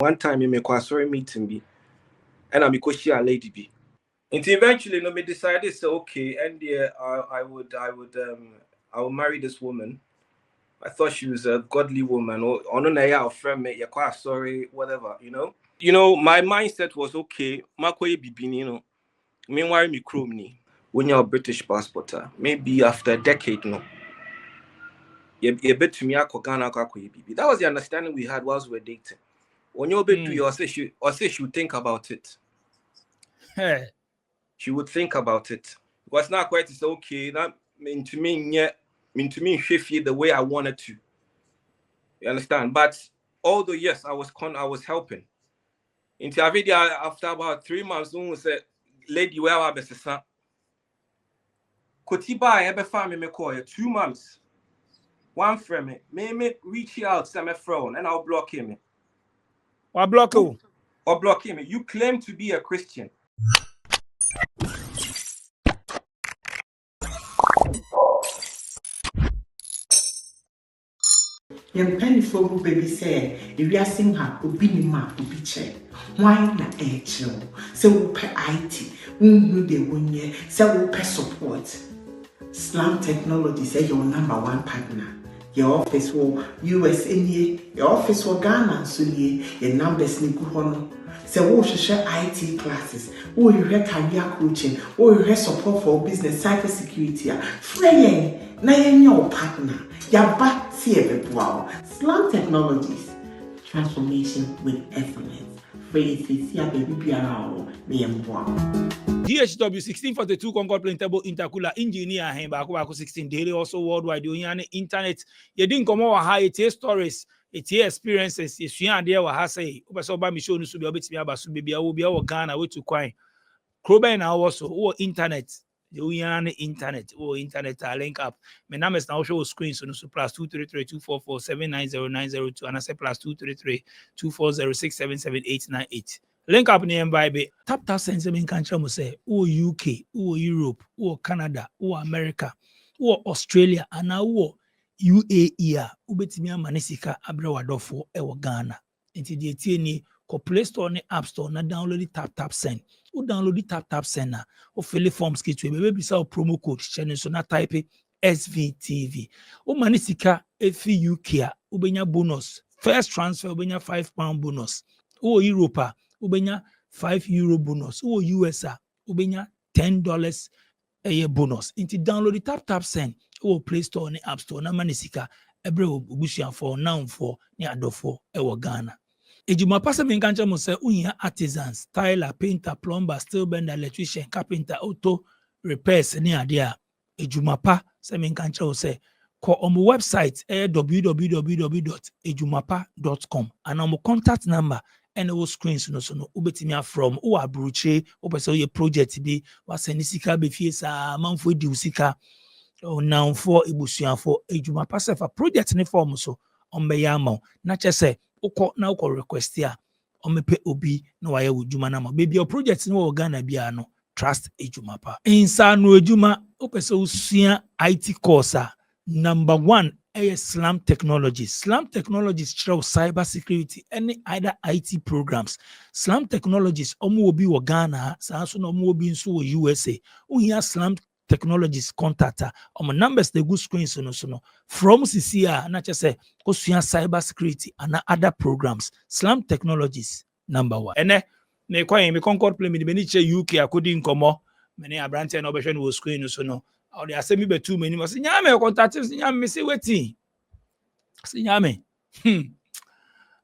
One time in my sorry meeting be, and I'm a lady be. And eventually, me decided, so okay, and yeah, I would marry this woman. I thought she was a godly woman, or on friend me, you're quite sorry, whatever, you know. My mindset was okay. Makoye bibini, meanwhile me chrome when you're a British passport, maybe after a decade, you bet to me Ghana. That was the understanding we had whilst we were dating. When you're bit to you, or say she would think about it. Hey. She would think about it. It was not quite so okay. That mean to me the way I wanted to. You understand? But although yes, I was helping. Into a video after about 3 months, someone said, "Lady, where are best son?" Kotiba ebe family me call you 2 months. One friend me reach out to my phone and I'll block him. Or block you? Or block him. You claim to be a Christian. Young penny for who baby say, if you are seeing her, will be ma, will be check. Why not a chill? So we'll pay IT, who they win ye, so we'll pay support. Slam Technology say your #1 partner. Your office will US in ye, your office will Ghana, so ye, your numbers ni good. So we'll share IT classes, we'll hear career coaching, we'll hear support for business cybersecurity. Free na your partner. Yaba wow. Slam Technologies, transformation with excellence. DHW 1642 Concord Printable Intercooler Engineer Hemba 16 daily also worldwide on internet. You didn't come over high it stories, it experiences, it's there what I say. Obasoba mi show no so be obetimi abaso baby I will be our Ghana way to kwine. Kroben also or internet. The internet or internet link up. My number is now show screen so plus 233-244-790-902 and I say plus 233-240-677-898. Link up near by tap send them in country say or UK or Europe or Canada or America or Australia and now UAE ubetimi manisika abrewadofo ewo Ghana. Into the TNE ko Play Store ni App Store na download it tap send. Who download the tap send na or fill the forms kit we maybe say promo code channel so na type SVTV. O manisika efi UK ubenya bonus. First transfer ubenya £5 bonus. O Europa ubenya €5 bonus. O US ubenya $10 a year bonus. Into download the tap send o Play Store ni App Store na manisika ebre obushia for now for ni adofo ewo Ghana. Ejuma pasa menkancha mo say unya artisans, tyler, painter, plumber, steel bender, electrician, carpenter, auto repairs ni adia. Ejuma pa se menkancha o say ko omo website www.ejumapa.com and omo contact number and o screens no so no ubetimi from o abruche o pese ye project bi wa send sika be fie sa manfo di usika o now for ibusuafo ejuma pa se fa project ni form so on be yama na chese uko na uko request ya omepe obi na waye wujuma na ma baby your project ni wo Ghana bia no trust ejuma pa insa no ejuma opese usua IT course number 1 Slam Technologies. Slam Technologies show cyber security any either IT programs. Slam Technologies omo obi wo Ghana sa so no omo obi nso wo USA. Uhia Slam Technologies contact on numbers the good screens no from CCA na say osua cyber security and other programs. Slam Technologies number 1 ene me kwa me Concord play me ni che UK akodi nkomo me ne abrante na obehwe no screen so no o de asemi betu mani mo se nyame contact nyame me se wetin se nyame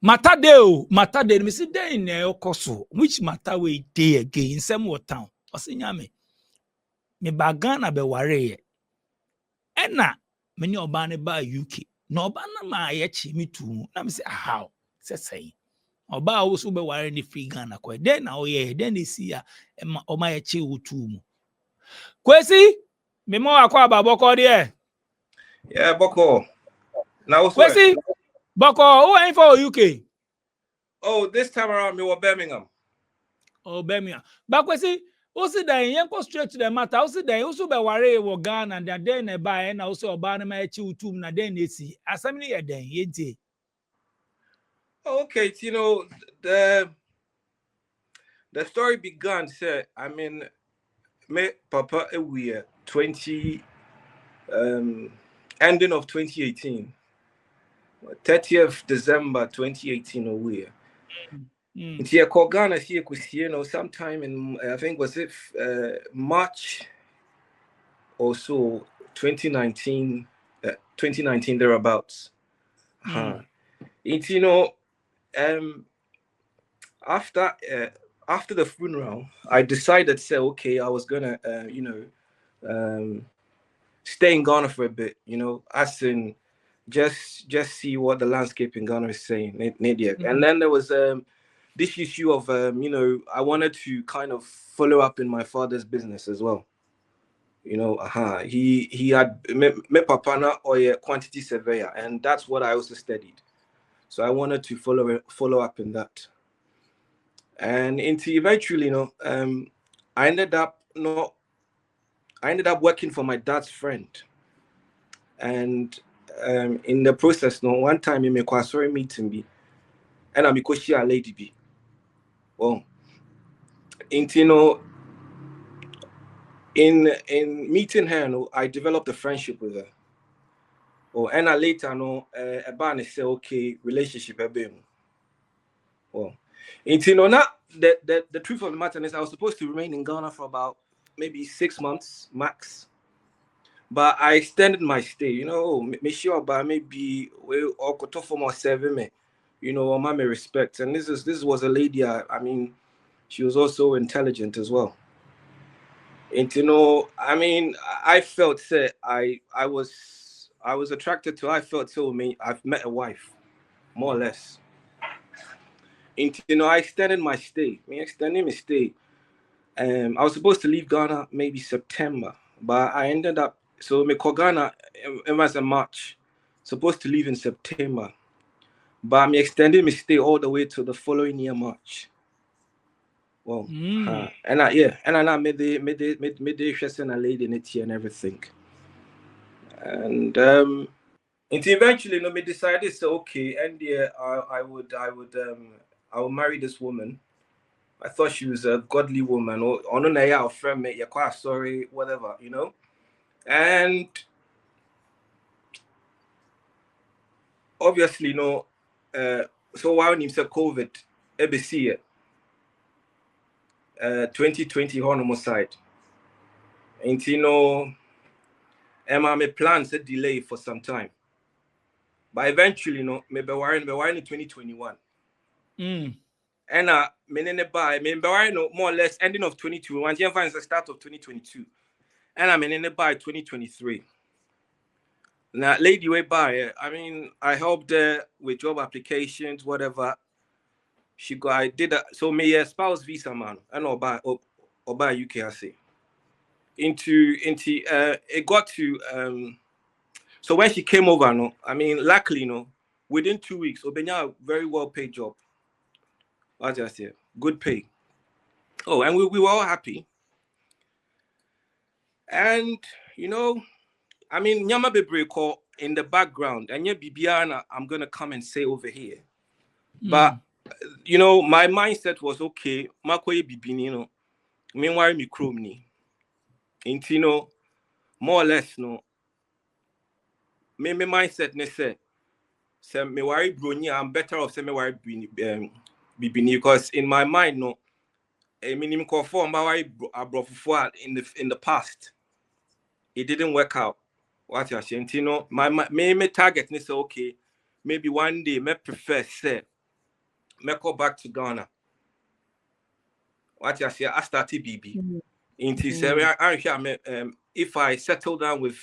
mata de me se dey na okoso which matter we dey again sem what town o se nyame me bagana be ware ena me ni oba ne ba UK na oba na ma ye chi me tu na me say how say oba wo so be ware ni free Ghana ko den na o ye den dey see ya o ma ye chi wo tu mu kwesi me mo akwa baboko de Yeah, Boko. Now kwesi boko who ain't for UK. Oh, this time around me were Birmingham. Oh, Birmingham. But kwesi also then you go straight to the matter. Also then also be worry wo Ghana and then na buy na also oba na ma echi utum na then na si. Asemi ye den yenti. Okay, the story began. Say, I mean, me papa we 20 ending of 2018, 30th December 2018 away. Here, Ghana here, sometime in I think was it March or so 2019 thereabouts. It's after the funeral, I decided, say, okay, I was gonna, stay in Ghana for a bit, as in just see what the landscape in Ghana is saying. And then there was this issue of, I wanted to kind of follow up in my father's business as well. He had me papa or a quantity surveyor, and that's what I also studied. So I wanted to follow up in that. And eventually, I ended up working for my dad's friend. And in the process, one time in my sorry meeting be, and I'm because she a lady be. Well, in meeting her, I developed a friendship with her. And I later a band say okay, relationship a bit. Well, not the truth of the matter is I was supposed to remain in Ghana for about maybe 6 months max. But I extended my stay, make sure about maybe or for more 7 me, my respect. And this was a lady, I mean, she was also intelligent as well. And I mean, I felt I was attracted to her. I felt I've met a wife, more or less. And I extended my stay. I was supposed to leave Ghana maybe September, but I ended up me call Ghana it was in March, supposed to leave in September, but me extended my stay all the way to the following year March. Well, and I made the interest in a lady in it here and everything, and eventually, me decided okay, and I would marry this woman. I thought she was a godly woman, or on a friend, mate, you're quite sorry, whatever, And obviously, so while you said COVID, ABC, 2020 homicide, and my plans a delay for some time, but eventually, maybe we're in 2021. And more or less ending of 2021, the start of 2022, and I'm in by 2023. Now, lady way by, I mean, I helped her with job applications, whatever. I did so me a spouse visa man, and or by UKRC. It got to so when she came over, I mean, luckily, within 2 weeks, Obenya a very well paid job. What I say, good pay. Oh, and we were all happy. And I mean, Nyama Bebre call in the background, and yeah, Bibiana, I'm gonna come and say over here. But my mindset was okay. Makoye Bibini, meanwhile me kromni. Intino, more or less, me mindset ne say me worry brony, I'm better off say me worry Bibini, because in my mind, a minimum call for my in the past. It didn't work out. What you're saying, my target is okay. Maybe one day, me prefer say, me go back to Ghana. What you say, I started BB. If I settle down with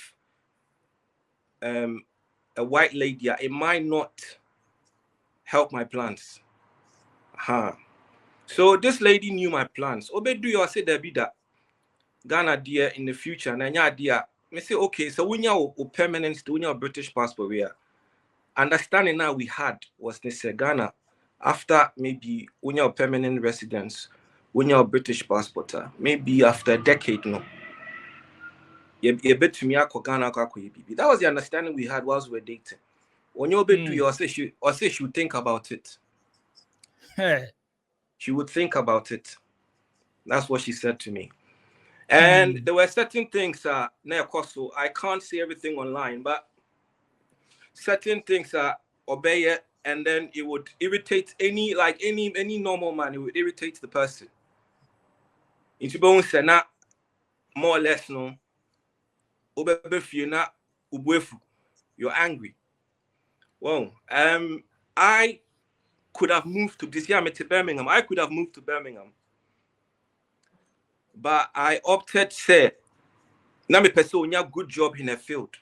a white lady, it might not help my plans. So this lady knew my plans. Obedu, you say there be that Ghana dear in the future, and dear. Me say okay. So when you permanent, when you British passport, we are understanding now we had was this Ghana after maybe when you're permanent residence, when you're British passport, maybe after a decade, you bet to me Ghana. That was the understanding we had whilst we were dating. When you're bit to you, or say she would think about it. She would think about it. That's what she said to me. And there were certain things I can't see everything online, but certain things obey it, and then it would irritate any normal man. It would irritate the person. Into bones say na more or less no. You're angry. Well, I could have moved to this year. I'm to Birmingham. I could have moved to Birmingham, but I opted to say, "Na me person a good job in a field,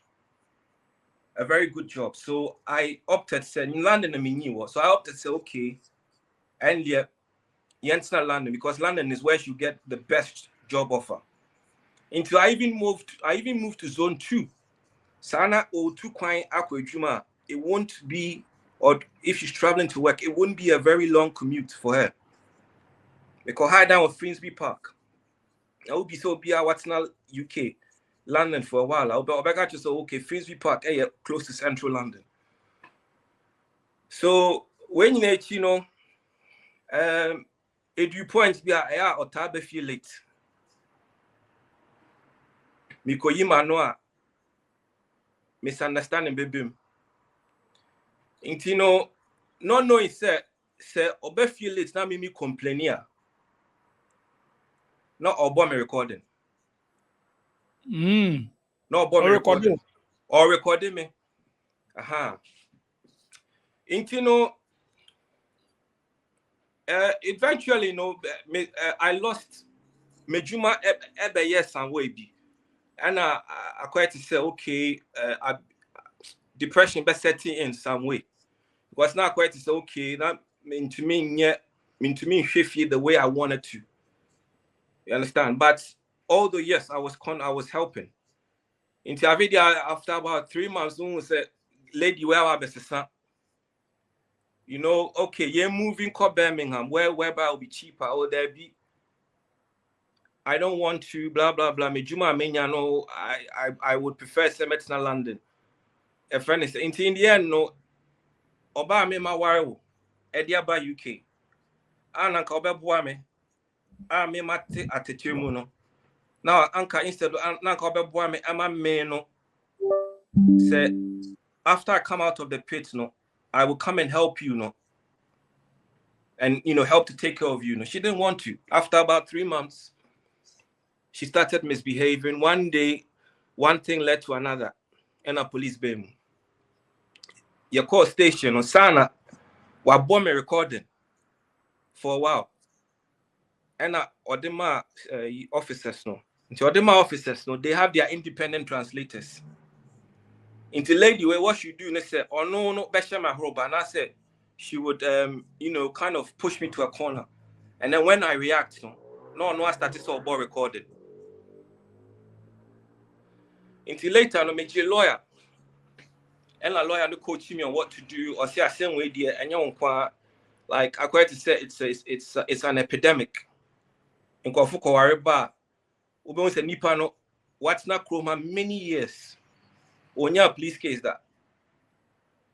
a very good job." So I opted to say, "In London, I'm new." So I opted to say, "Okay," and yeah, it's not London because London is where you get the best job offer. Until I even moved to Zone 2. Sana or 2 kwai akwa. It won't be, or if she's traveling to work, it wouldn't be a very long commute for her. Because high down with Finsbury Park. I would be so be what's now UK, London for a while. I'll be back to say, okay, Finsbury Park, close to central London. So when you know, it you point be a or tabe feel late. Miko yima noa misunderstanding baby. Intino no knowing say obe feel late na me complain here. Not obo me recording. No obo me recording. Or recording me. Intino eventually, you know, I lost Mejuma ebe yes and way be. And I quite to say, okay, depression be setting in some way. Because now quite to say, okay, that mean to me shift the way I wanted to. You understand? But although yes, I was helping. Into a video after about 3 months, someone said, "Lady, where are you? You know, okay, you're moving to Birmingham, whereby will be cheaper, or there be. I don't want to, blah blah blah. Me Juma Menya, no, I would prefer Semetina London. A friend is in the end, no, Oba me ma waro, Ediaba UK. Anna Kobe Boame, me mate at the Tumuno. Now, Anka instead of Nanka Boame, Emma Meno said, after I come out of the pit, no, I will come and help you, no. And, you know, help to take care of you. No, she didn't want to. After about 3 months, she started misbehaving. One day, one thing led to another. And a police bail. Your call station on Sana were bomb recording for a while. And Odema officers, no. Into Odema officers, no, they have their independent translators. Into lady, what she do? They say, "Oh no, Besha my robe." And I said, she would, you know, kind of push me to a corner. And then when I react, no, I started to about recording. Until later, I met a lawyer. And a lawyer to coach me on what to do, or say a same way there. And you like I quite to say it's an epidemic. In Kofuko Wareba, we say Nipano, what's not chroma many years. On your police case that.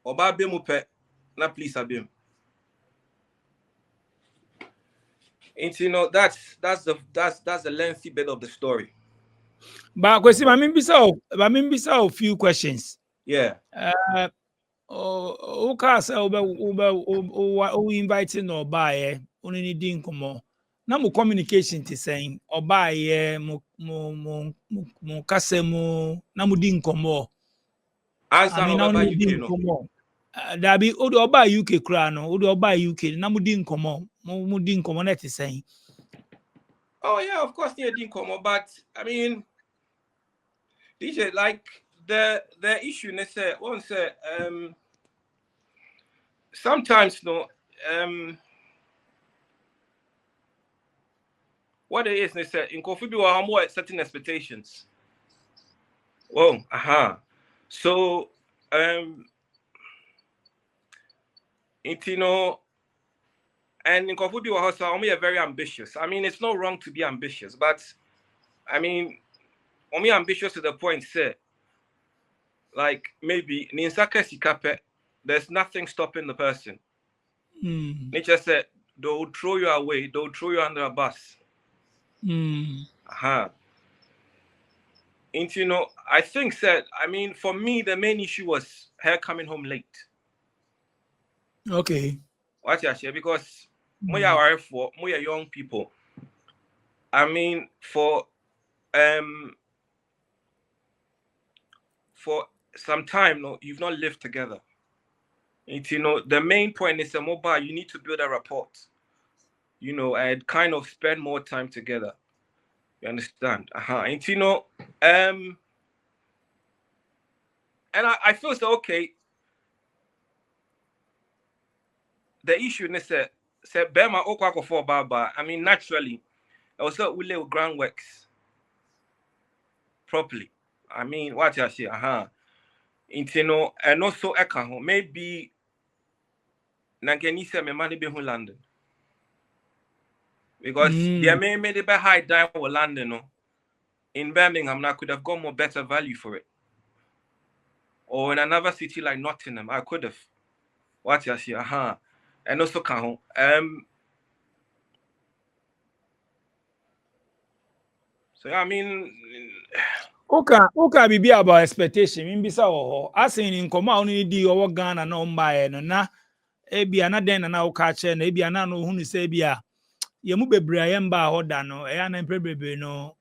Oba bemupe, na police abim. And you know that's the lengthy bit of the story. But question, I mean, bisa a few questions. Yeah. Inviting or buy only needing come. Now mo communication to saying or buy mo kasemo na mo din komo. I mean, now you know. There be or buy UK crown or buy UK na mo din komo. Mo din komo net is saying. Oh yeah, of course they didn't come, but I mean, DJ, like the issue, they say once sometimes what it is, they say in Kofi we are more certain expectations. Well, so you know, and in Kofi we are very ambitious. I mean, it's not wrong to be ambitious, but I mean, I'm ambitious to the point, say, like maybe there's nothing stopping the person. Nature said, they'll throw you away. They'll throw you under a bus. And I think for me, the main issue was her coming home late. Okay. What you say? Because we are young people. I mean, for some time, no, you've not lived together. The main point is a mobile. You need to build a rapport. And kind of spend more time together. You understand? And I feel so okay. The issue is that Bema Okwako for Baba. I mean, naturally, also we live groundworks properly. I mean, what you say? And also maybe Nangenisa me money be London. Because they may made it by high down for London, no. In Birmingham, I could have got more better value for it. Or in another city like Nottingham, I could have. What you see? And also can so I mean, okay, be about expectation. In bisa ho, asing in koma oni di owo Ghana na ombae no na ebia na den na ukache na ebia na no hunu se ebia ye mu bebre aye mba ho da no e na bebre no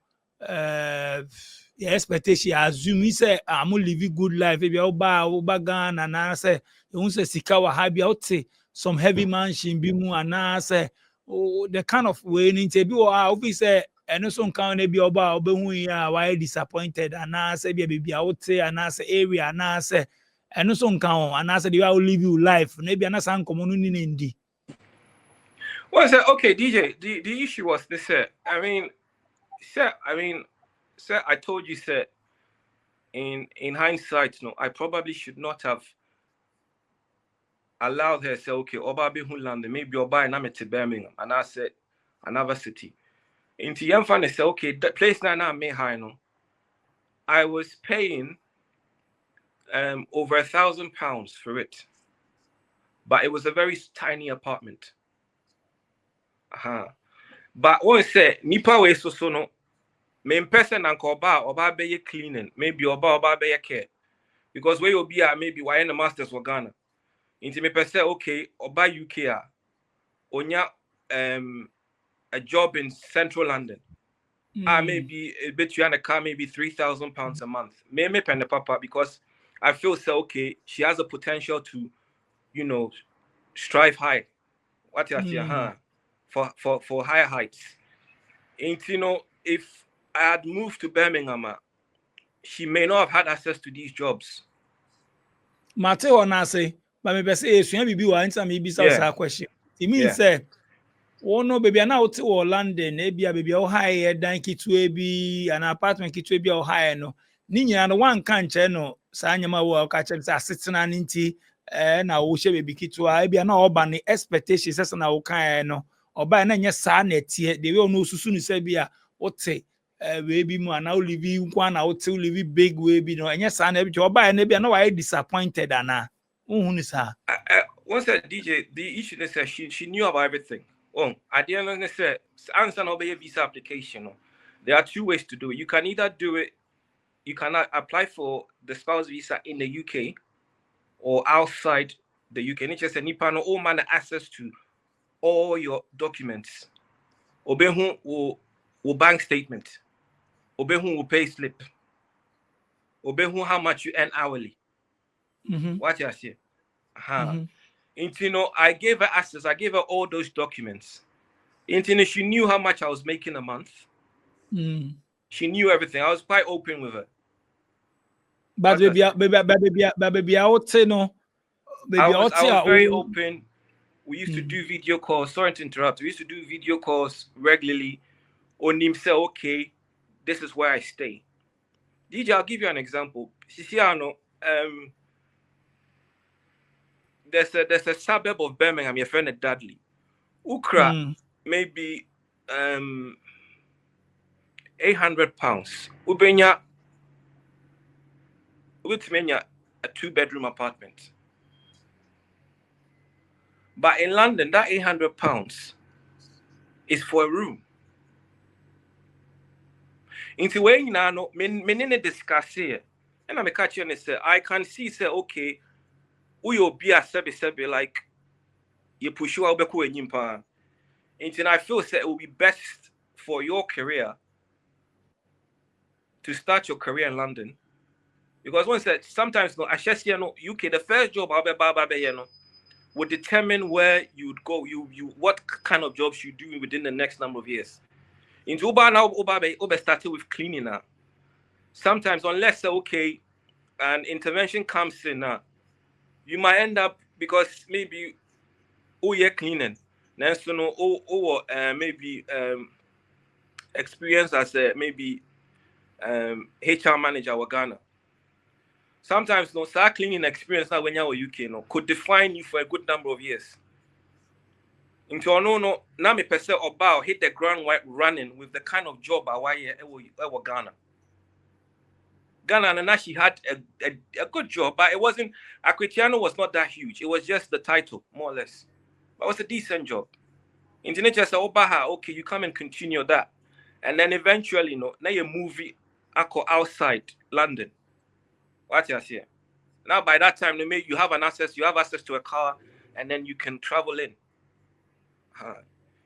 your expectation assume say amu live good life ebia oba Ghana na say you say sika wa ha bia ote some heavy mansion bi mu ana say the kind of way ni te bi o say and so count be oba obehu ya why disappointed ana say be bia ote ana say area ana say and so count ana say they will live you life maybe ana san komo no ni ndi. Well, sir, okay, DJ, the issue was this, sir. Sir, I told you, sir, in hindsight, no, I probably should not have allowed her to say, okay, Oba be London, maybe Oba and I'm at Birmingham, and I said another city. Into young fan, say, okay, the place now may high, no. I was paying over £1,000 for it, but it was a very tiny apartment. But one say nipa we so no me person and oba be cleaning, maybe oba be care, because where you be maybe why in the masters for Ghana. Into me person okay oba UK onya a job in central London. Maybe a bit you and a car maybe £3,000 a month. Me pen the papa because I feel so okay. She has a potential to, strive high. What you say, for higher heights. And if I had moved to Birmingham, she may not have had access to these jobs. Mate ona say, but me be say esuan bibi wa answer me bisa question. It means say no baby na out to London e bia baby o high dan kitwe bi an apartment kitwe bi o high no. Ni nyina no wan kan che no sa nyama wo ka che say asetena nti na wo hye baby kitwa e bia na oba ne expectation say na wo kan no oba na nye sa na tie de we no susu ni say bia wote we bi mu ana olivi nkwa na wote olivi big we bi no enye sa na bi oba na bia na why disappointed ana unhu ni sa once that DJ the issue is that she knew about everything. At the end of the day, answer no be a visa application. There are two ways to do it. You can either do it, you cannot apply for the spouse visa in the UK or outside the UK. It's just a Nipano all man access to all your documents. Obehu will bank statement. Obehu will pay slip. Obehu how much you earn hourly. What you say? I gave her access. I gave her all those documents. She knew how much I was making a month. She knew everything. I was quite open with her. But baby, I would say no. I was very open. We used to do video calls. Sorry to interrupt. We used to do video calls regularly. Onim say, okay, this is where I stay. DJ, I'll give you an example. Sisiano, there's a suburb of Birmingham, your friend at Dudley. Ukra, maybe £800. Ubenya a 2-bedroom apartment. But in London, that £800 is for a room. Into where you know, me discuss here, and I'm catching and say I can see say okay, we will be a sebe like you push you out be and yimpa. Into I feel say it will be best for your career to start your career in London, because once that sometimes no, I just you know UK the first job I'll be you know would determine where you'd go, you what kind of jobs you do within the next number of years. Into Uber now, Uber started with cleaning now. Sometimes, unless okay, an intervention comes in now, you might end up because maybe you're cleaning. Then so no, maybe experience as a maybe HR manager or Ghana. Sometimes no, start cleaning experience now when you're UK no could define you for a good number of years. Into no, now me per se about hit the ground running with the kind of job I was Ghana. Ghana and now she had a good job, but it wasn't. Aquitiano was not that huge. It was just the title, more or less. But it was a decent job. Internet just said, "Oh, okay, you come and continue that," and then eventually, you know, now you move outside London. What you say? Now by that time, you have access to a car, and then you can travel in.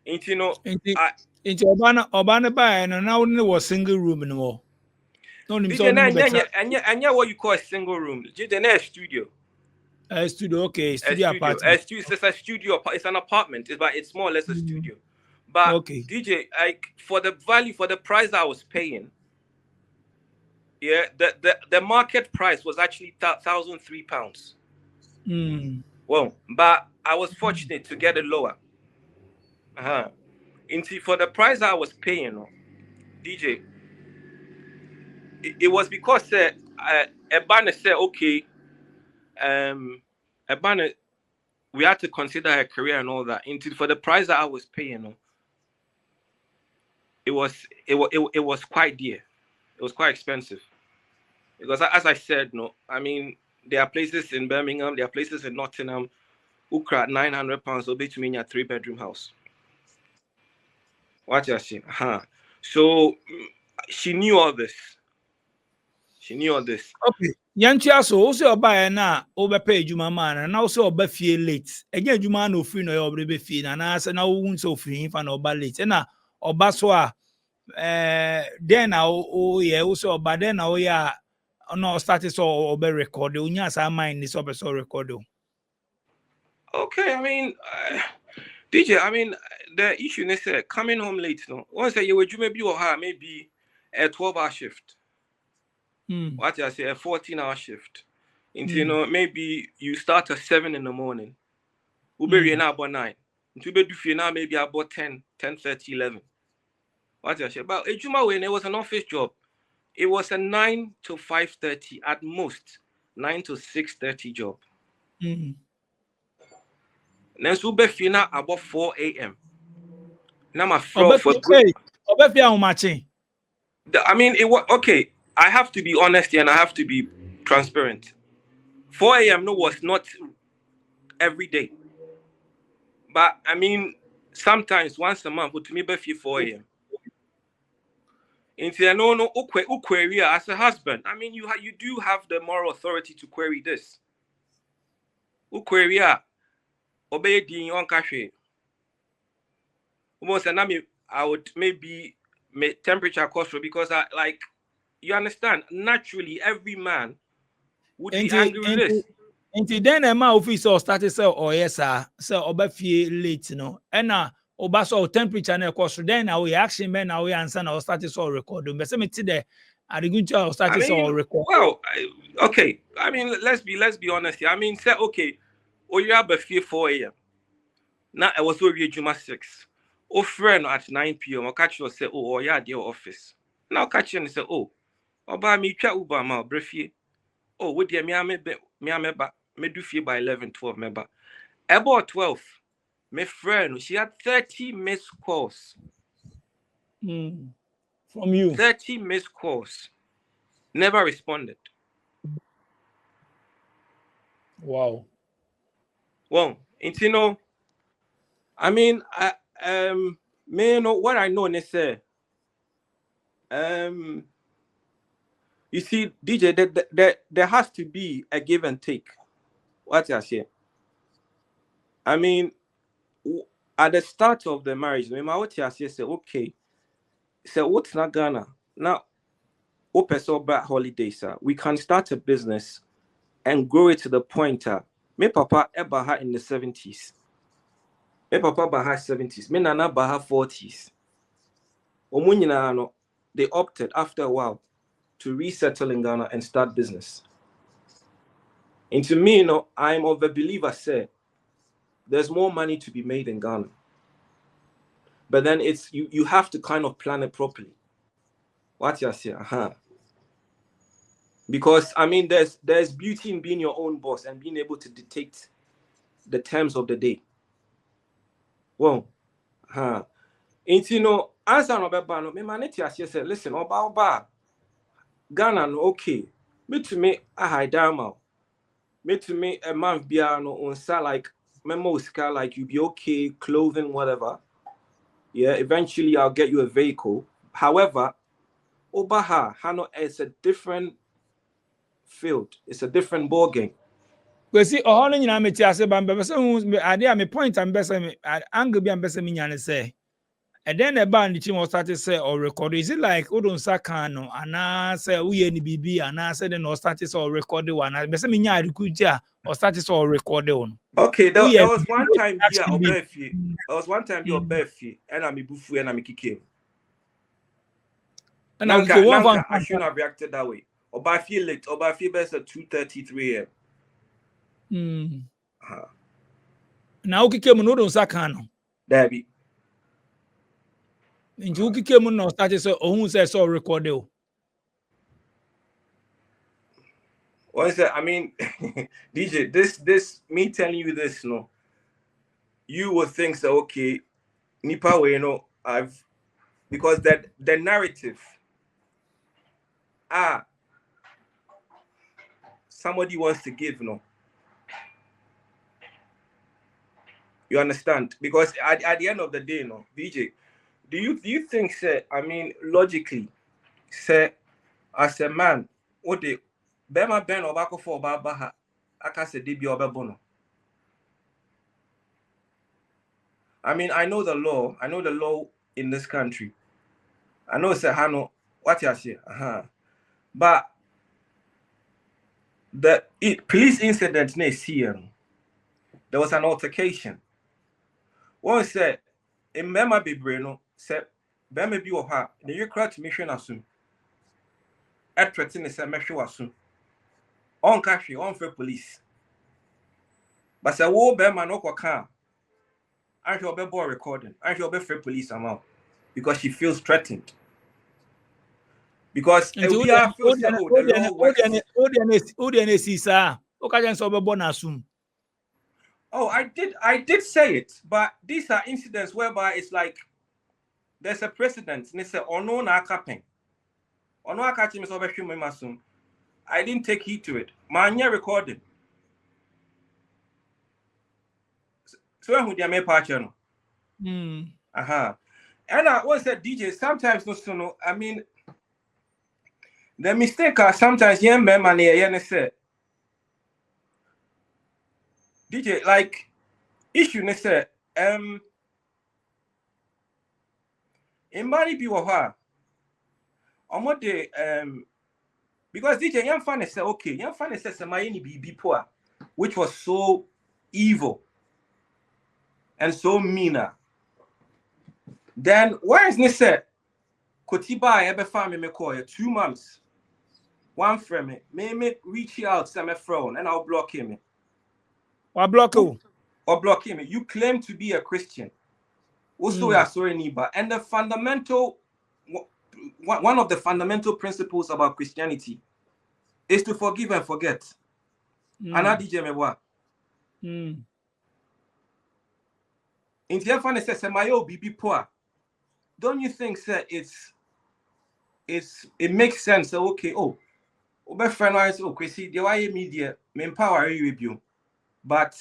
Into Obana by and now there was single room in the wall. and what you call a single room? The studio. Studio, okay, studio apartment. It's a studio. It's an apartment. It's more or less a studio. But okay. DJ, like for the value, for the price I was paying, yeah, the market price was actually £1,003. Well, but I was fortunate to get it lower. For the price I was paying, DJ, it was because a banner said, okay, a banner, we had to consider her career and all that. For the price that I was paying, it was quite dear. It was quite expensive. Because as I said, no, I mean, there are places in Birmingham, there are places in Nottingham who crack £900 will be to me a 3-bedroom house. What you saying? So she knew all this. Okay. Yantia so also buy na overpay juma man and also be feel late. Again juma no free no your be fee na say na won so free fa na oba late. Na oba so a then na yeah also oba then na yeah no start so oba record. Unya sa mind this oba so record. Okay, I mean DJ, I mean the issue is coming home late no. Once you were maybe maybe a 12-hour shift. What I say, a 14-hour shift. You know, maybe you start at 7 in the morning. Uber now about 9. Into bed now maybe about 10, 10:30, 11. What I say, but when it was an office job, it was a 9 to 5:30 at most, 9 to 6:30 job. Then Uber now about 4 a.m. Now my friend for good. I mean, it was okay. I have to be honest here and I have to be transparent. 4 a.m. was not every day. But I mean, sometimes once a month, to me, be 4 a.m. Into no query as a husband. I mean, you do have the moral authority to query this. Query obey the on cache. Almost I would maybe make temperature control because I like you understand. Naturally, every man would be angry with this. Until then, my office or started say, oh yes, sir. So oba fie late, no. And oba so temperature na course. Then now we action men now we answer now started so record. But say me today, I going to started so record. Well, okay. I mean, let's be honest here. I mean, say okay, you have a fee 4 a.m. Now I was over Juma 6. Oh, friend at 9 p.m. I catch you say, oh, yeah, the office. Now catch you and say, oh, oba me twa uba ma brefie. Oh, with the me do fee by 11, 12 member. About 12, my friend, she had 30 missed calls. From you. 30 missed calls. Never responded. Wow. Well, you know, I mean, man, what I know is say, you see, DJ, there has to be a give and take. What I say? I mean, at the start of the marriage, my what I say, okay, so what's not Ghana now? Open so back holidays, we can start a business and grow it to the point. Me papa ever in the 70s. Me papa baha 70s. Me nana baha 40s. Omunyina no, they opted after a while to resettle in Ghana and start business. And to me, I'm of a believer, say, there's more money to be made in Ghana. But then it's you have to kind of plan it properly. What you say? Because I mean, there's beauty in being your own boss and being able to dictate the terms of the day. Well, and as an obebano, me maneti as say, listen, oba Ghana no okay. Me to me a high dama. Me to me a man biano on sa like memoska like you be okay, clothing, whatever. Yeah, eventually I'll get you a vehicle. However, Obaha Hano is a different field. It's a different ball game. We see all in your say, but I me point and best angle be and best me say. And then a band the team was started say or record. Is it like Odon Sakano and I say we any BB and I said then or started or recorded one? I best me or started or recorded one. Okay, there was one time here or birthday. There was one time your birthday and I'm bufu and I'm kicking. And I shouldn't have reacted that way. Or by feel late, or by feel best at 2:33 a.m. Now okay came no don Sakano. Debbie. Into who came no started so who says so recorded. What is that? I mean, DJ, this me telling you this, you would think so. Okay, Nipa way, because that the narrative, somebody wants to give, you understand? Because at the end of the day, DJ, do you think, say, I mean, logically, say, as a man, what the Bema Ben Obako for Babaha, Akase Dibi Obebono. I mean, I know the law in this country. I know say Hano, what you say, but the police incident next here, there was an altercation. One said, in Mema Bibreno, said, Bema be or her, the year crowd to mission assume. At threatening a measure assume. On country, on for police. But say, wo Bema no car. I shall be boy recording. I shall be fair police amount. Because she feels threatened. Because we are feels the law works. Oh, I did say it, but these are incidents whereby it's like there's a precedent. And they say, oh no, na capping. Oh no, I catch him so I didn't take heed to it. Manya recording. So who they part channel? And I was said DJ sometimes no, I mean the mistake are sometimes young men and say DJ like issue ne say in many people because DJ young fan say okay, young fan say my BB poor, which was so evil and so meaner. Then where is ne say Kotiba ebe family me call 2 months. One friend me reach out to my phone and I'll block him. Or block you? Or block him. You claim to be a Christian. Also, we are sorry, Niba. And the one of the fundamental principles about Christianity is to forgive and forget. And I DJ me what? In the funny says, "My BB poor." Don't you think, sir? It makes sense. So, okay, my friend, I say, okay, see, the way media, me empower you with you, but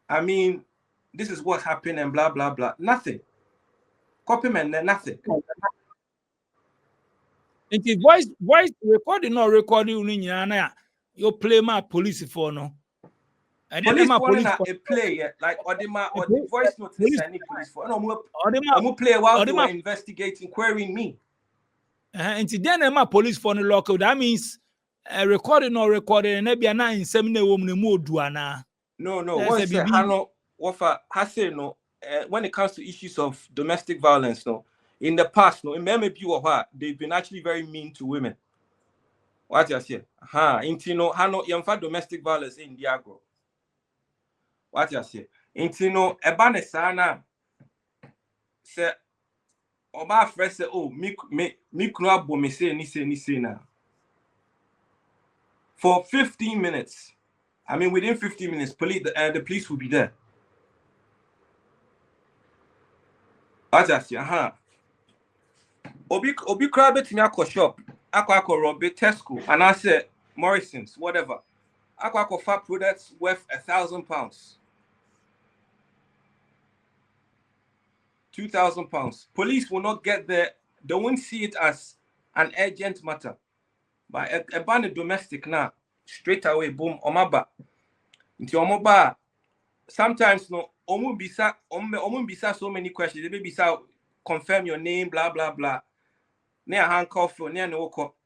I mean, this is what happened and blah blah blah. Nothing. Copy man, nothing. It's voice recording or recording you play my police for no. Police for a play like or the voice note sending police for no I'm play while they were investigating, querying me. And then my police for the local. That means recording or recording and maybe na in seminar woman mode duana. No. When it comes to issues of domestic violence, no, in the past, no, in maybe they've been actually very mean to women. What you say? Intino, domestic violence in Diago. What you say? Intino, Ebanesana say, Oba fresh say, oh, me knabo me say ni say na. For 15 minutes, I mean, within 15 minutes, the police will be there. What you say? Obi crab it me akọ shop, akọ rob Tesco, and I said Morrison's, whatever. Akọ fat products worth £1,000. £2,000. Police will not get there. They won't see it as an urgent matter. But a ban domestic now, straight away, boom, omaba. Into omoba. Sometimes no, bisa so many questions. They may bisa confirm your name, blah blah blah. Near handcuff or near no cop.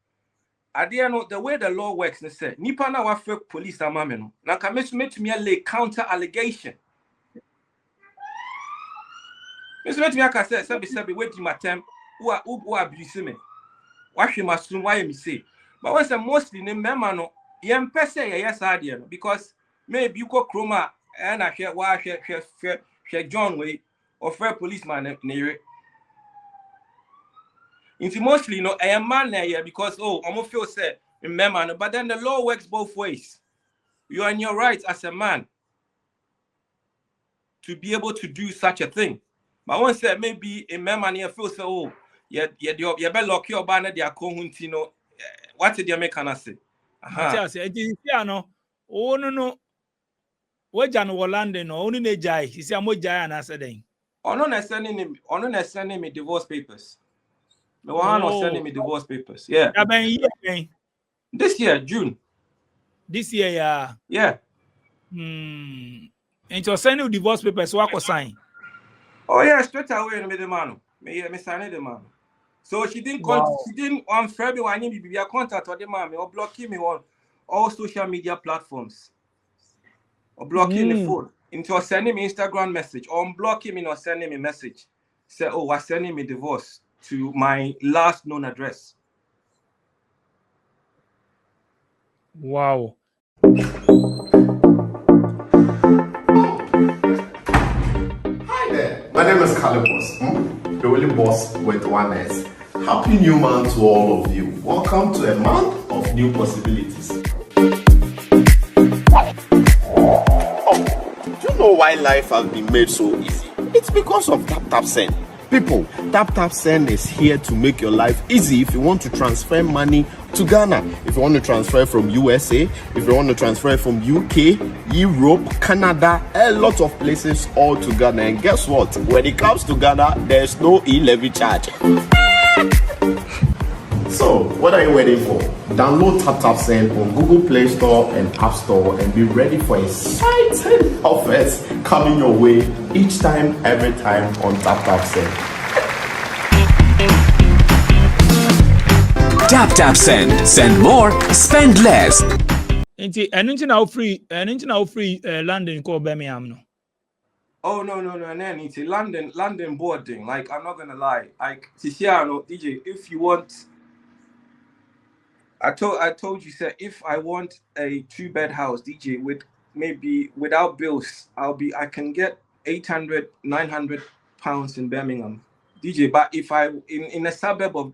I dare know the way the law works. They say, Nipa na wa police amameno. Now can make me a lay counter allegation. Mr. Metmiaka said, Sabi, waiting my time, who abuse me. Wash him as soon why me say. But once I'm mostly named Memano, yam pese, yes, idea, because maybe you go chroma and I share why share John Way or fair policeman near it. Into mostly, I am man there because, I'm feel said in Memano, but then the law works both ways. You are in your rights as a man to be able to do such a thing. But once said maybe in my money, I feel so. You better lock your banner. They are cohuntino. What did you make? Can I say? No. Oh no. What Jan London? Only ne jai. He said, "I'm more jai." And I said, "On not sending me divorce papers. No one was sending me divorce papers. Yeah. This year, June. This year, yeah. Yeah. And to send you divorce papers, so I could sign. Oh yeah, straight away in the man. Me sign the man. So she didn't she didn't on February when you be contact or the man or blocking me on all social media platforms. Or blocking the phone. Into sending me Instagram message or unblocking me or sending me message. Say, oh, was sending me divorce to my last known address. Wow. My name is Calibos, the only boss with one S. Happy new month to all of you. Welcome to a month of new possibilities. Do you know why life has been made so easy? It's because of Tap Send. People, Tap Send is here to make your life easy if you want to transfer money to Ghana, if you want to transfer from USA, if you want to transfer from UK, Europe, Canada, a lot of places all to Ghana. And guess what? When it comes to Ghana, there's no e-levy charge. So, what are you waiting for? Download Tap Send on Google Play Store and App Store and be ready for exciting offers coming your way each time, every time on Tap Send. Tap Send more, spend less. And now free London call Birmingham no. Oh no, it's London boarding. Like I'm not gonna lie. Like Ticiano, DJ, if you want, I told you, sir, if I want a 2-bed house, DJ, with maybe without bills, I can get 800, 900 pounds in Birmingham. DJ, but if I in a suburb of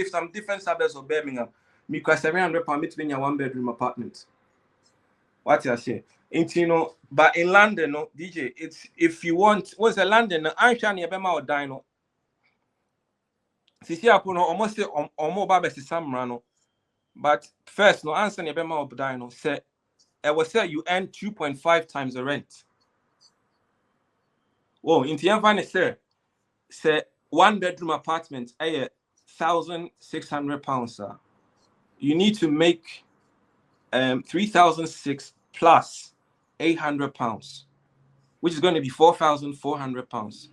some different suburbs of Birmingham, me cost 700 pounds between a 1-bedroom apartment. What you say? But in London, no, DJ, it's if you want once a London, I'm sure you or dino. Sisi apono almost say omo ba be samrano. But first, no answer you or dino say I will say you earn 2.5 times the rent. Oh, in the environment, say 1 bedroom apartment, £1,600, sir. You need to make 3,006 plus £800, which is going to be £4,400.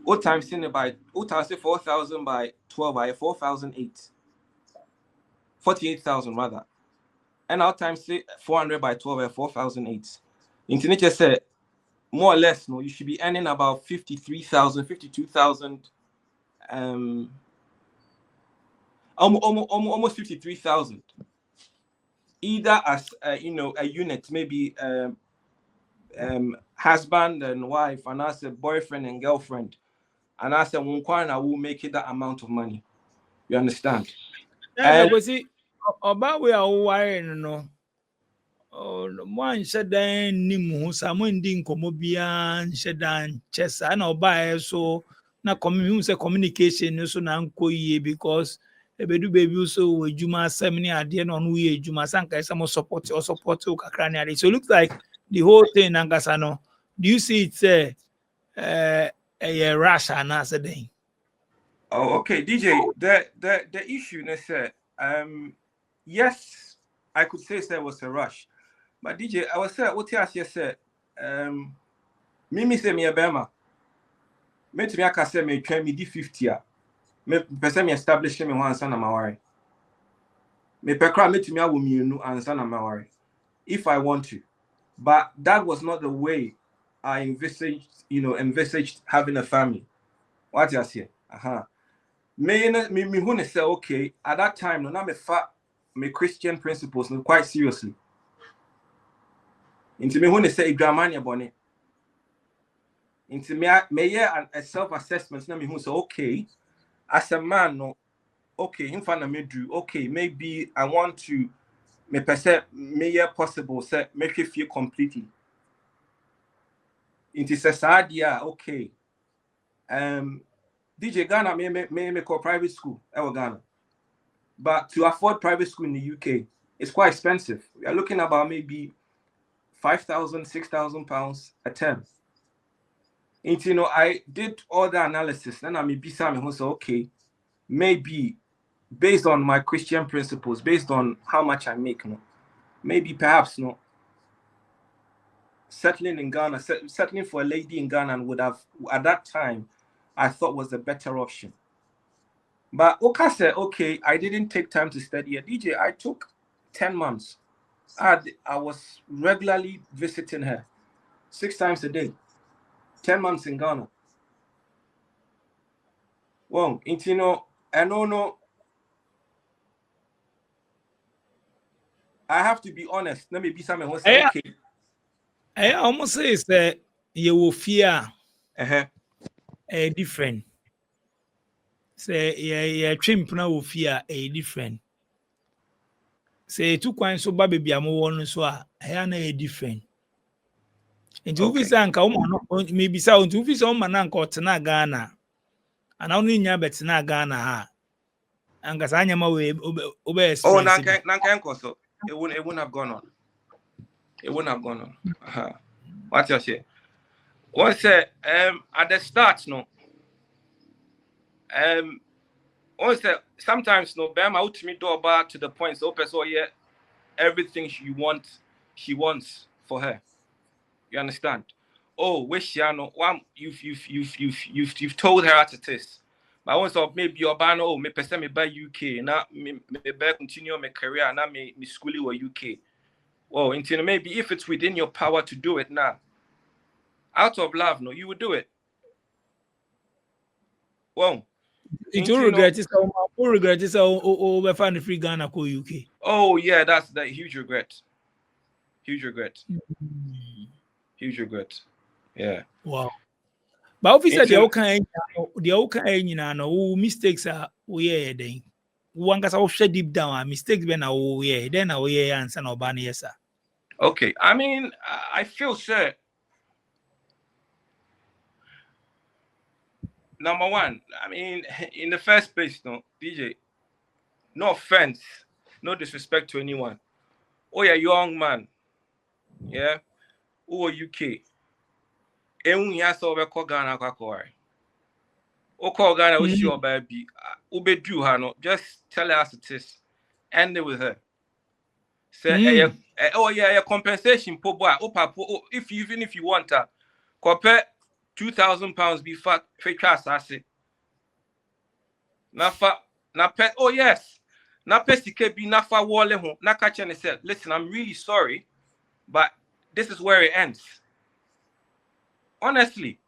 What times in by 4,000 by 12 by 4,008, 48,000 rather. And our times say 400 by 12 by 4,008. Internet said more or less, no, you should be earning about 53,000, 52,000, almost 53,000. Either as a unit, maybe husband and wife, and as a boyfriend and girlfriend, and as a one will make it that amount of money. You understand? And we see about we are wiring, no. Oh, one said then Nimu, someone didn't come and said dan chess, and I'll buy so na communication so na ye because ebedu baby so Juma seminar at the end on we Juma Sanka some support to Kakrani. So it looks like the whole thing Nangasano. Do you see it's a rush and answer thing? Oh, okay, DJ. The issue is yes, I could say there was a rush. But DJ, I was saying, what you said, Mimi say me a bema. Me to me I can say me train me D50 a. Me person me establish me one son of my worry. Me pekra me to me I will me no answer na my worry. If I want to. But that was not the way I envisaged having a family. What you say? Me who say okay, at that time no na me fa me Christian principles no quite seriously. Into me when say Gramania bonnet. Into me a self-assessment, na me who say okay, as a man, no, okay, in front of me do okay, maybe I want to me perceive me possible, say make you feel completely. Into society, okay. DJ Ghana me call private school, Ghana. But to afford private school in the UK, it's quite expensive. We are looking about maybe £5,000, £6,000 a term. And I did all the analysis. Then I may be something who say, okay, maybe based on my Christian principles, based on how much I make, no, maybe perhaps no. Settling in Ghana, settling for a lady in Ghana would have at that time I thought was a better option. But Oka said, okay, I didn't take time to study a DJ. I took 10 months. I was regularly visiting her 6 times a day, 10 months in Ghana. Well, I know. I have to be honest. Let me be someone who say, okay. I almost say it's that you will fear a different. Say, yeah, chimp now will fear a different. Say, 2 coins so baby, I'm one so I am a different. And to be sanka maybe sound to be some man uncle Tana Ghana. And only nya betina Ghana ha. And Gasanya way obey. Oh, Nankan so it wouldn't have gone on. It wouldn't have gone on. What you say? One said at the start, no. One said sometimes no Bama out to me door back to the point so yeah, everything she wants for her. You understand? Oh, wish you know one you've told her at a test. But once of maybe your ban oh me person me by UK now me continue my career now me schooling or UK. Well, until maybe if it's within your power to do it now, out of love, no, you would do it. Well, it will regret this. Will regret this. We find the free Ghana go UK. Oh yeah, that's the huge regret. Huge regret. Huge regret. Yeah. Wow. But obviously, the okay, no mistakes are we then. One gets off deep down. Mistakes when we then we answer no ban yes sir. Okay, I mean, I feel sure. Number one, I mean, in the first place, no, DJ, no offense, no disrespect to anyone. Oh, you're a young man, yeah, who are UK. ya so be ko Ghana kwakore. O call Ghana we sure baby. Ube do her no. Just tell her as it is. End it with her. Say oh yeah, compensation po boy. If even if you want her, compare £2,000 be fat fetch say. Na pet oh yes. Na pesike be na fa wole ho. Na catch and say, listen, I'm really sorry, but this is where it ends. Honestly.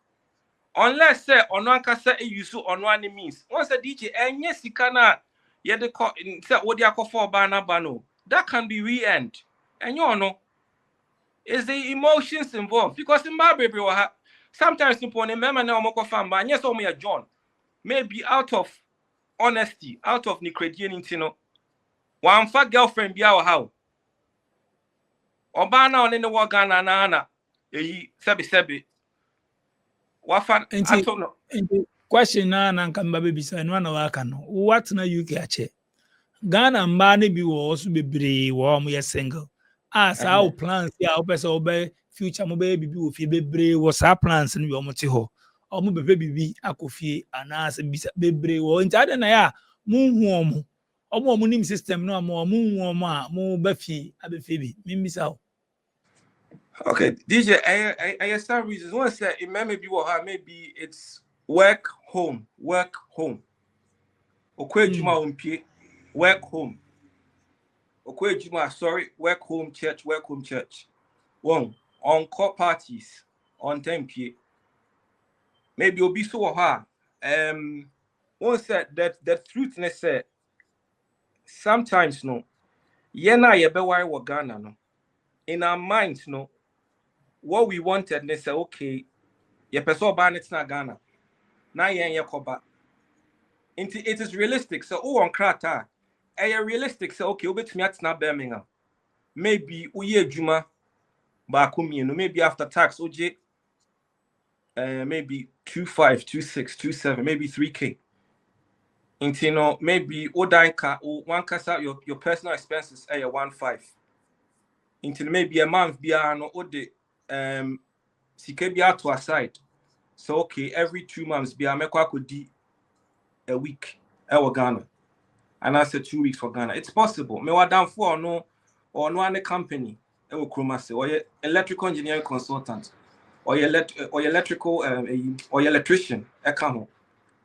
Unless say onwanka say you so onwani means. Once a DJ enye sika na ye de ko say odi akofo ba na ba no. That can be re-end. And you know, is the emotions involved. Because in my baby, sometimes people remember now moko fan, but yes, me a John. Maybe out of honesty, out of credibility, no. One fat girlfriend be our how. Obana on any wagana na sebi. Wafan atono. Question na nkamba baby say no na waka no. What na UK ache? Ghana mba ne bi wo so bebre wo mo ye single. As our plans ya opese obe future mo be bibi wo fie bebre wo sa plans no wo mo te ho. O mo bebe bibi akofie ana se bebre wo nti ade na ya munhu omo. Omo nim system no mo munhu omo a mo ba fie abefie bi. Mimbisa. Okay, DJ, I start reasons. One say it may be what maybe it's work home. Okwe juma umpie. Work home. Okay, Juma, sorry, work home church. One, on call parties, on time P. Maybe you'll be so hard. One said that the truthness said sometimes no, yena yebe why wa Ghana no. In our minds, no, what we wanted, they say, okay, ye peso ban it's not Ghana. Na yen ye koba. It is realistic. So on krata. Realistic say okay, obetumi atena Birmingham. Maybe uye juma ba no maybe after tax oje maybe 2.5, 2.6, 2.7, maybe 3K. Into no maybe odanka or one kasa your personal expenses 1.5. Into maybe a month bia no ode sike bia to aside. So okay, every 2 months bia mekwa kodi a week ewa Ghana. And I said 2 weeks for Ghana. It's possible. Me wa down for no any company. E will kromase or ye electrical engineering consultant or ye electrical or ye electrician. E come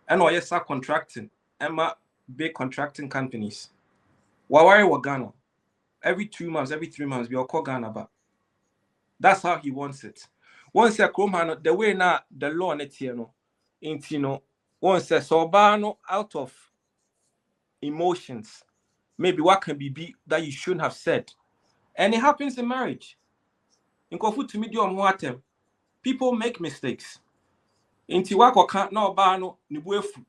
and or ye subcontracting. Emma big contracting companies. Wawari wa Ghana. Every 2 months, every 3 months, we all call Ghana back. That's how he wants it. Once a kromano, the way now the law net here no, into no. Once a sobano out of emotions, maybe what can be that you shouldn't have said, and it happens in marriage. In Kofu to medium water, people make mistakes. In Tiwako can't no bano nibuefu.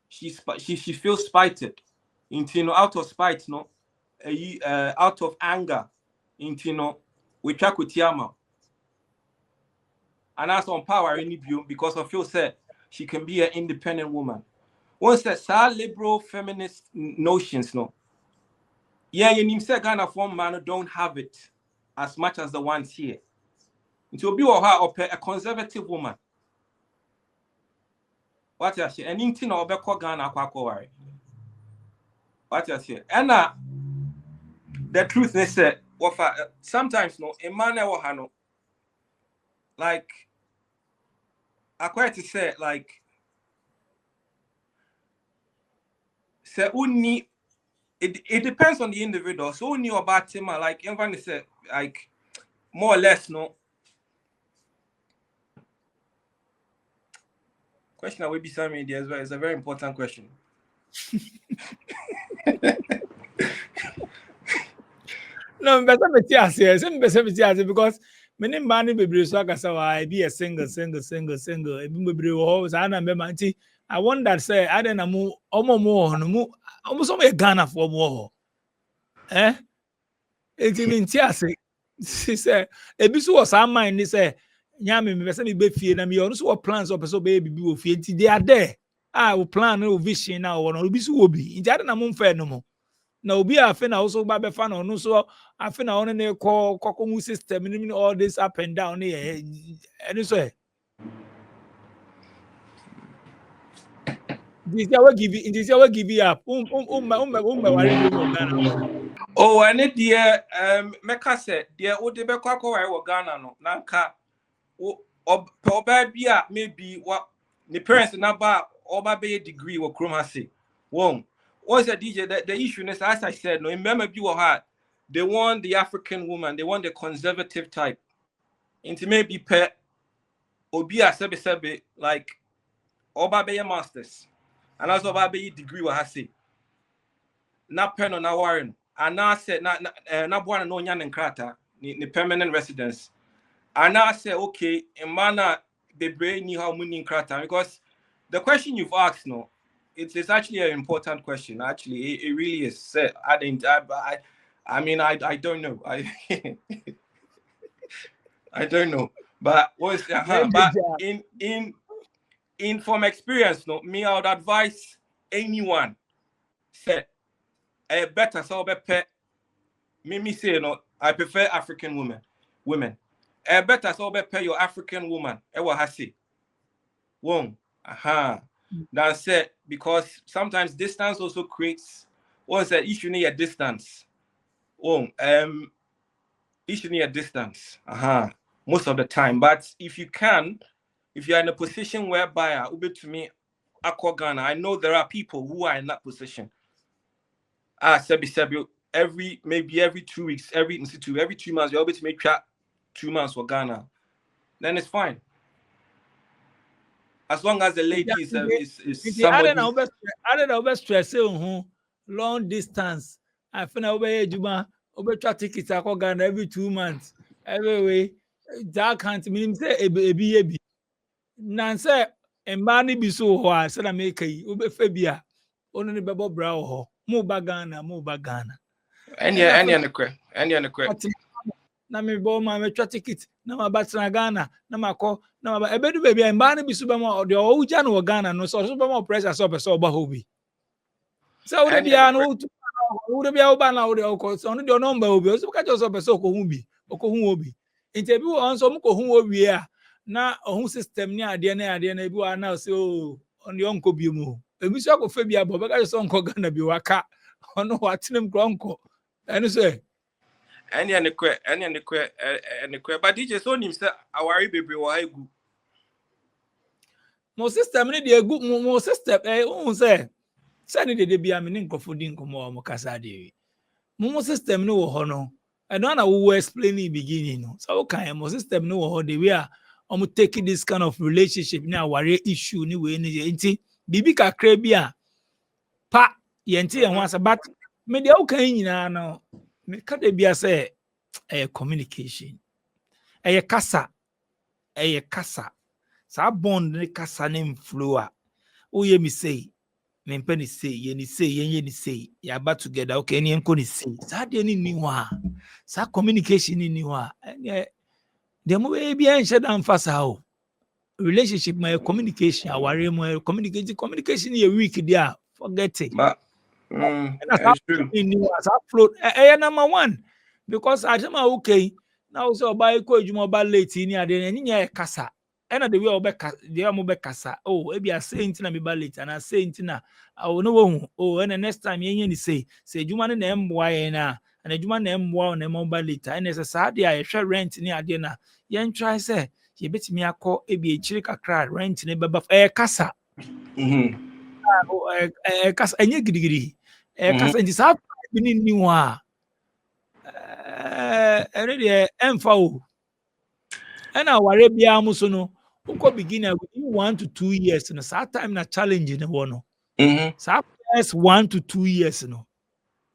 She feels spited. In out of spite, no, out of anger. In we track with Yama, and that's on power in the because of feel said she can be an independent woman. Once that liberal feminist notions, no. Yeah, you say Ghana form man don't have it as much as the ones here. It will be a conservative woman. What you say? Anything or be Ghana worry. What you say? And the truth they said, sometimes no, a man ever hano. Like I quite to say like. So only it depends on the individual. So only about him, like everyone said, like more or less, no. Question I will be saying there as well. It's a very important question. No, better because many money be so I be a single. I wonder say I don't know almost a Ghana for more. It's even tiase. She said, a bisu was our mind. They say, Yami, me say me be fear na me also plans of so baby be fear. They are there. I will plan no vision now or no bisu will be. In that na mum fair no more. Now be a fin also by the fan or so I fin on a call system all this up and down here. And so this will give you up. Oh, and it dear Mecca said, dear Odebe Quaco or Ghana no Nanka or Babia maybe what the parents in about or by degree or chromacy. Won't. What's a DJ that the issue is, as I said, no, remember you were hard. They want the African woman, they want the conservative type. Into maybe pet or be a sebe like Oba be masters. And also Oba be degree what I say. Na pen on our warren. And now said na one no nyan and krata, ni permanent residence. And now say okay, in manner the brain ni how many krata because the question you've asked no. It's actually an important question. Actually, it really is. I mean, I don't know. I don't know. But but in from experience, no, me I would advise anyone say better so better. Me say no, I prefer African women. Better so better your African woman. What I say? Wong. That's it, because sometimes distance also creates what's that issue near distance. Issue near distance. Most of the time. But if you're in a position whereby to me Ghana, I know there are people who are in that position. Maybe every 2 weeks, every 2 months, you're able to make 2 months for Ghana. Then it's fine. As long as the lady is somebody. I don't know stress long distance. I find out where Juma over tickets I Ghana every 2 months. Every way that can't mean say a Nancy and Barney be so hard, said I make a Ubefabia only the Babo Brow, Muba Ghana. Any Na me bo ma me twa ticket na ma batna Ghana na ma ko na ma ebedu baby and ba na bi suba ma de o uja no Ghana no so suba ma pressure so be so ba hobi so we bia no we bia oba na we ko so no de number obi so ka so be so ko hu bi hu obi nti bi on so mo ko hu obi a na ohun system ni ade na bi wa na so on de onko bi mu ebi so ko fa bia bo be ka so onko Ghana bi waka ono watenem kronko enu so any but DJ so nim say awari bebre wo haigu mo system ni de egu mo system won say ni de bia me ni nkofo di nkomo mo kasa de mo system ni wo ho no I don't know who explain in beginning no so kan mo system ni wo ho de we are take this kind of relationship ni awari issue ni we ni nti bibi kakra bia pa ye nti ye ho asa but me de o kan nyina no me ka de bia say communication kasa sa bond ne kasa ne flow a o ye mi say me mpa ni say ye ni say ya ba together okay ni enko ni say sa de ni wa sa communication ni wa de mo be bia nche dan fasa o relationship my communication aware mo communication ye weak there forget it but that's true as float number one because I am okay now so buy ko ejuma ba late ni ade ni nya kasa na the way obeka the am obekasa oh e bia say ntina me ba late and I say ntina oh no wo oh and next time yen ni say ejuma na emboa yen na and ejuma na emboa na mo ba late and say sa ade a hwe rent ni ade na yen try say ye betimi akọ e bia chiri kakra rent ni beba kasa kasa enye gidigidi kasa nti sa bi ni wa emfa o na ware bia muso no uko beginner within 1 to 2 years no sa time na challenge ne wo no sa first 1 to 2 years no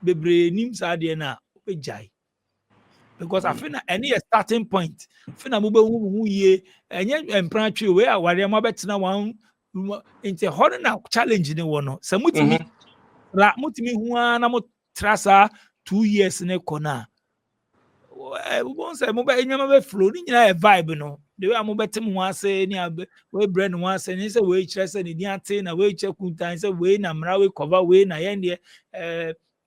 bebre nim sa de na opejai because I feel any starting point feel mo be hu ye enye empratwe we aware mo betina wan into hard na challenge ne wo no sa mutimi hu na mo trasa 2 years ne kona won say mo be enyama be flow ni nyina e vibe no the way mo betem ho ase ni we brand ho ase ni say we kire say ni ate na we kire kuntan say we na mra we cover we na yen de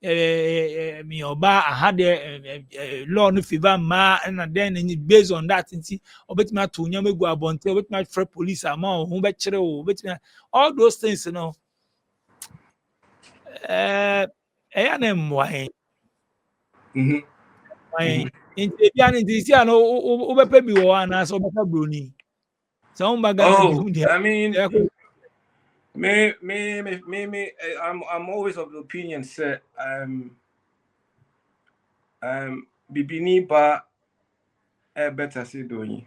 me oba I had a law no favor ma and then based on that obet me to nyam egu abonte obet me for police ama who be kire o obet me all those things you know ya na mwai Mhm. why inte bia ni si ano obepa bi wo ana so obepa broni so on baga na bi Oh, hu dia I mean, I'm always of the opinion, sir. Bibini ba better say doing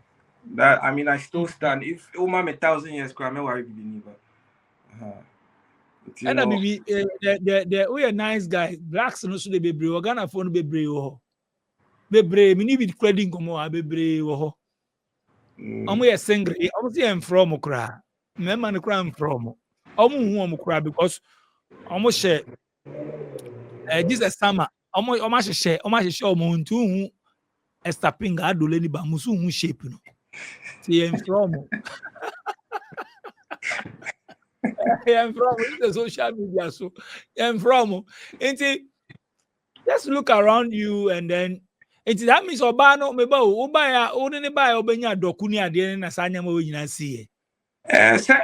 that. I mean, I still stand. If Oma me 1,000 years, cry me worry bibini ba. You and know, bibi the we a nice guy blacks no so dey bebre Ghana for no bebre wo bebre me ni bi credit komo a bebre wo omo ye single omo say em from kra me man kra em from omo hu omo kra because omo share this summer omo hye omo ntu hu estapinga adole ni ba musu hu shape no say em from I'm from the social media so I'm from just look around you and then that means oba no meba o oba ya o ne ba ya obenya doku ni ade na sanya ma nyina sie sir,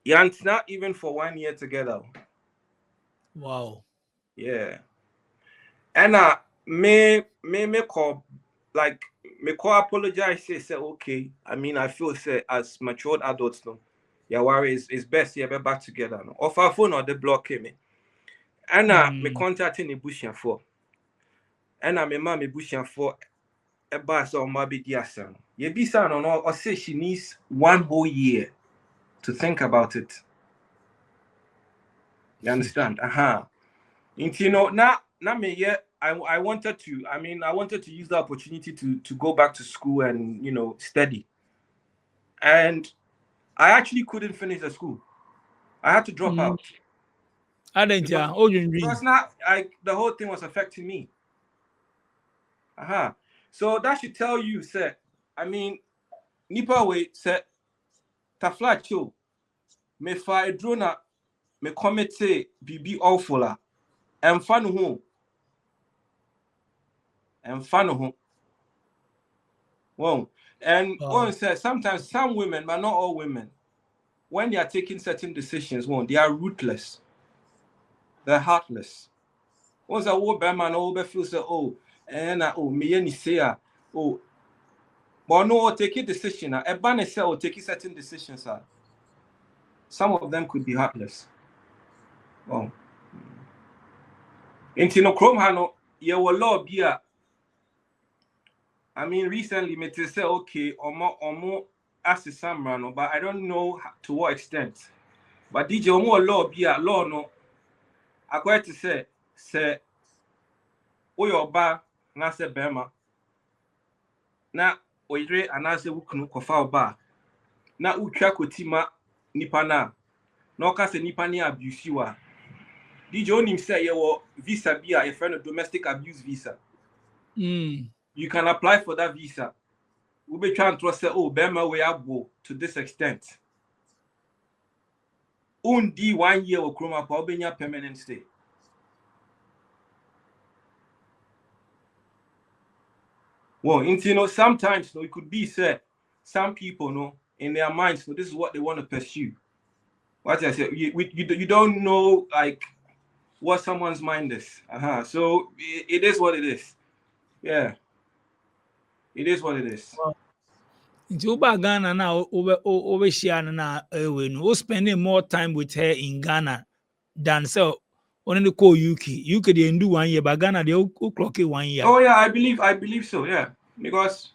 you're not even for 1 year together. wow Yeah, and me call like me call apologize. Say okay. I mean, I feel say as matured adults, no, yeah, worry is best. Yeah, be back together. No, off our phone or the block me. And me contacting the bush for. And me mama bush for a bus on my big son. Ye be son on or say she needs 1 whole year to think about it. You understand? You know, now me yet I wanted to use the opportunity to go back to school and study. And I actually couldn't finish the school. I had to drop out. Because now the whole thing was affecting me. So that should tell you, sir. I mean, nipa way sir tafla cho me fa drona me commit bibi awful and fun home. Well, and one says sometimes some women, but not all women, when they are taking certain decisions, they are ruthless. They're heartless. Once a woman man over feels me any say but no take a decision. A banner say or take certain decisions. Some of them could be heartless. Well, into no chrome hano, you will law be a. I mean, recently, me to say okay, or more as a samrano, but I don't know to what extent. But DJ more law be a law no. I quite to say, oh your ba na se bema. Na oire anase wukunu kofa ba. Na utwa kotima nipa na. Na oka se nipa ni abuse wa. DJ onim say your visa be a friend of domestic abuse visa. You can apply for that visa. We be trying to say, oh, bema we abo to this extent. Undi 1 year or chroma pa obenya permanent stay. Well, sometimes it could be said some people in their minds, this is what they want to pursue. What I said, you don't know like what someone's mind is. So it is what it is. Yeah. It is what it is. Nti uba Ghana now over share na we spending more time with her in Ghana than so on the call UK they do 1 year, but Ghana they clock it 1 year. Oh yeah, I believe so, yeah. Because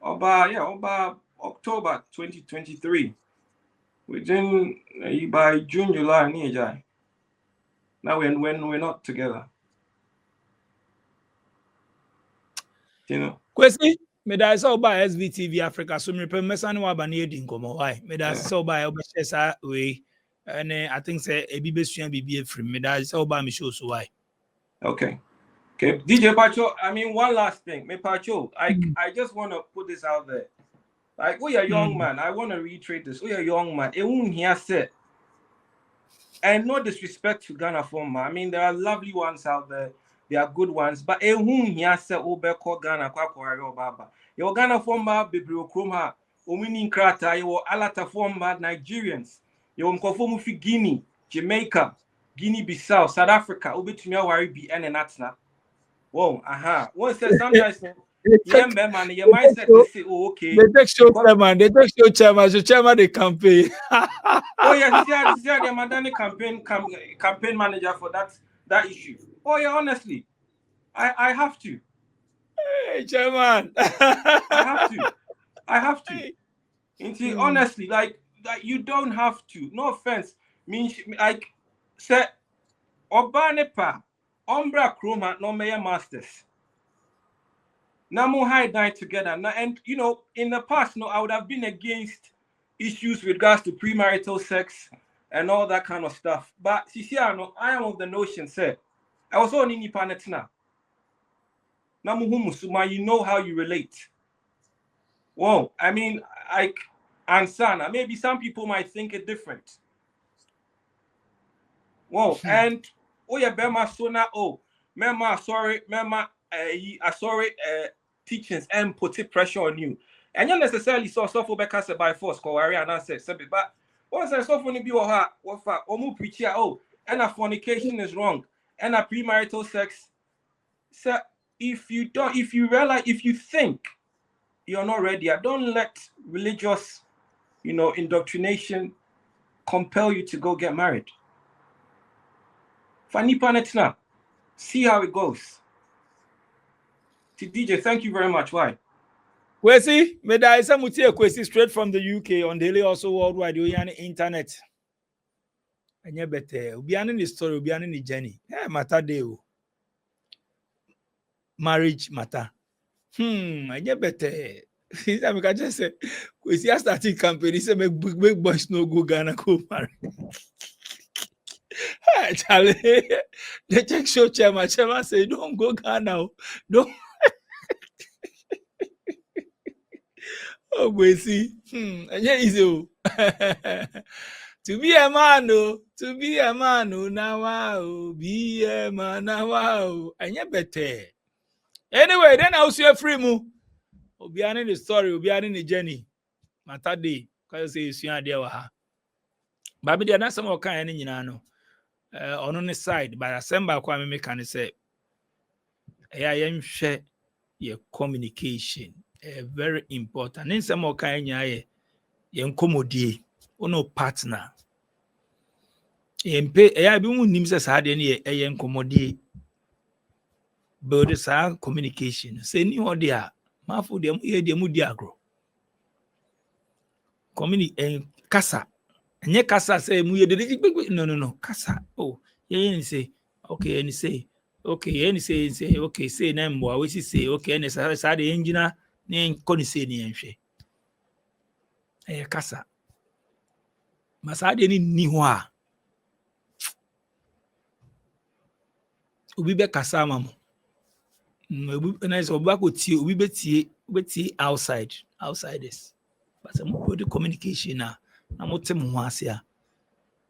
about October 2023. Within by June, July, near now when we're not together. Question me da so by SVTV Africa so me permesa no aba na edin komo why me da so by obeshesa we and I think say ebi besua bibi efrim me da so by me show so why. Okay DJ Pacho, I mean one last thing me Pacho, I just want to put this out there. Like we are young man, I want to reiterate this. We are young man. E won here said And no disrespect to Ghana former. I mean, there are lovely ones out there. There are good ones. But who here say Obeko Ghana Kwakwario Baba? Your Ghana former Bibrio Kroma, Omini Krata, your Alata former Nigerians, your Mkofomu fi Guinea, Jamaica, Guinea Bissau, South Africa, Obitumia Wari be and Natna. Whoa, One says sometimes yeah, man, your mindset they say, oh, okay. They take show chairman, so chairman the campaign. Oh yeah, this year the Madani campaign manager for that issue. Oh yeah, honestly, I have to. Hey, chairman. I have to. Honestly, like you don't have to. No offense. Means like say Obanepa, Umbra Chroma, no Mayor Masters. Now more high die together. Now, and you know, in the past, I would have been against issues with regards to premarital sex and all that kind of stuff. But see, I am of the notion, sir. I was on in Panetina. Now, you know how you relate. Well, I mean, and Sana, maybe some people might think it different. Well, and yeah, Bema Sona, Mema, sorry, teachings and put it pressure on you. And you necessarily saw suffer because by force, and I said, but once I saw funny be or preach and a fornication is wrong, and a premarital sex. So if you realize, if you think you're not ready, don't let religious, indoctrination compel you to go get married. Fanny Panetna, see how it goes. DJ, thank you very much. Why? Kwesi, Meda is Kwesi straight from the UK on daily, also worldwide, you on the internet. And you better, we are in the story, we are in the journey. Yeah, matter deo. Marriage matter. And you better. I can just say, Kwesi starting campaign, he said, make big boys no go Ghana go marry. Charlie, the check show chairman say, don't go Ghana, don't. Oh, we see. Yeah, easy. To be a man, now, be a man, now, and you better. Anyway, then I'll see a free move. We'll be in the story, we'll be in the journey. Matter day, because you see, I deal with her. But there are not some more kind of, on the side, but assemble Kwame Mekane say, I am share your communication. Very important. In some more kind of comedy, no partner. I be one names as had any comedy. But it's our communication. Say, new idea. My food, them here, the mudiagro. Communicate Casa. And ye Casa say, no, Casa. Oh, ye say, okay, and say, okay, and say, okay, say, name, we say, okay, and it's a the engineer. Name say ni Casa. Masade ni hwa. Ubi be Casa mamo. And I saw back with you, we bet outsiders. But some good communication now. I'm not telling once here.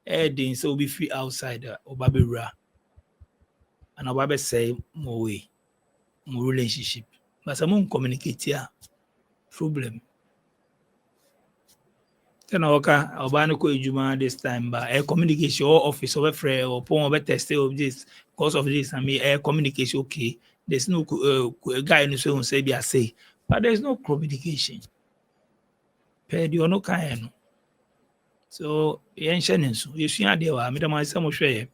Then so we free outsider or Babira. And I will say more way, more relationship. But some communicate here. Problem. Then I'll ban this time, but communication or office or friend or phone or test of this because of this. I mean, communication okay. There's no guy in the show say be I say, but there's no communication. Ped you no kind. So you see idea. I made my some share.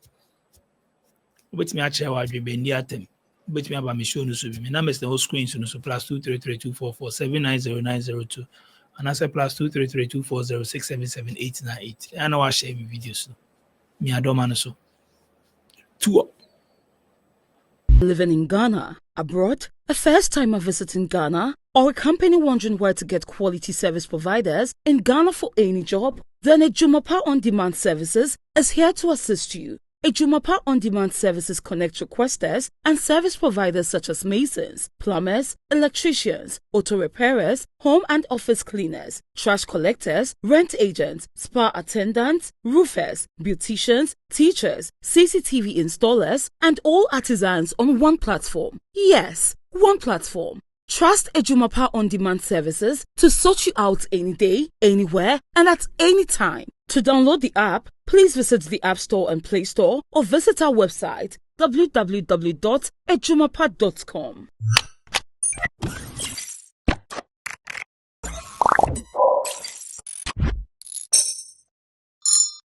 But me actually I be near them. But me about me show no so be. My number is the whole screen so plus 2332447900902. And I say plus 2332406778898. I know I share my videos. Me I don't man so. 2 Living in Ghana, abroad, a first-timer visiting Ghana, or a company wondering where to get quality service providers in Ghana for any job? Then Ejumapa On Demand Services is here to assist you. Ejumapa on-demand services connect requesters and service providers such as masons, plumbers, electricians, auto repairers, home and office cleaners, trash collectors, rent agents, spa attendants, roofers, beauticians, teachers, CCTV installers, and all artisans on one platform. Yes, one platform. Trust Ejumapa on-demand services to sort you out any day, anywhere, and at any time. To download the app, please visit the App Store and Play Store or visit our website www.ejumapa.com.